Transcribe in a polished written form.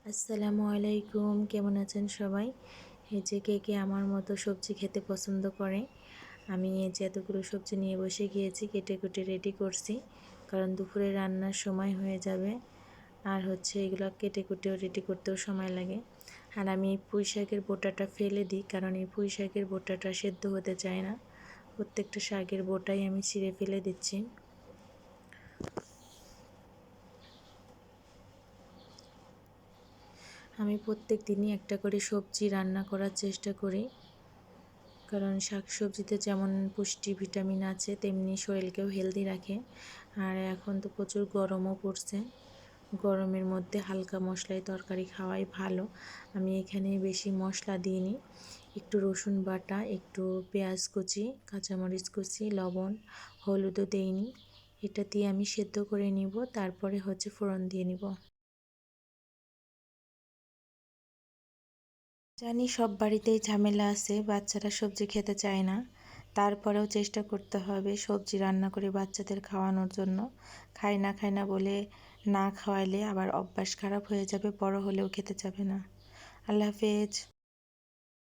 আসসালামু আলাইকুম, কেমন আছেন সবাই? এই যে কে কে আমার মতো সবজি খেতে পছন্দ করে। আমি এই যে এতগুলো সবজি নিয়ে বসে গিয়েছি, কেটে কুটে রেডি করছি, কারণ দুপুরে রান্নার সময় হয়ে যাবে। আর হচ্ছে এগুলো কেটে কুটেও রেডি করতেও সময় লাগে। আর আমি এই পুঁই শাকের বোটাটা ফেলে দিই, কারণ এই পুঁই শাকের বোটাটা সেদ্ধ হতে চায় না। প্রত্যেকটা শাকের বোটাই আমি ছিঁড়ে ফেলে দিচ্ছি। আমি প্রত্যেক দিনই একটা করে সবজি রান্না করার চেষ্টা করি, কারণ শাকসবজিতে যেমন পুষ্টি ভিটামিন আছে তেমনি শরীরকেও হেলদি রাখে। আর এখন তো প্রচুর গরমও পড়ছে, গরমের মধ্যে হালকা মশলায় তরকারি খাওয়াই ভালো। আমি এখানে বেশি মশলা দিইনি, একটু রসুন বাটা, একটু পেঁয়াজ কুচি, কাঁচামরিচ কুচি, লবণ, হলুদও দেইনি। এটা দিয়ে আমি সেদ্ধ করে নিব, তারপরে হচ্ছে ফোড়ন দিয়ে নিব। জানি সব বাড়িতেই ঝামেলা আছে, বাচ্চারা সবজি খেতে চায় না, তারপরেও চেষ্টা করতে হবে সবজি রান্না করে বাচ্চাদের খাওয়ানোর জন্য। খায় না বলে না খাওয়াইলে আবার অভ্যাস খারাপ হয়ে যাবে, বড় হলেও খেতে যাবে না। আল্লাহ হাফেজ।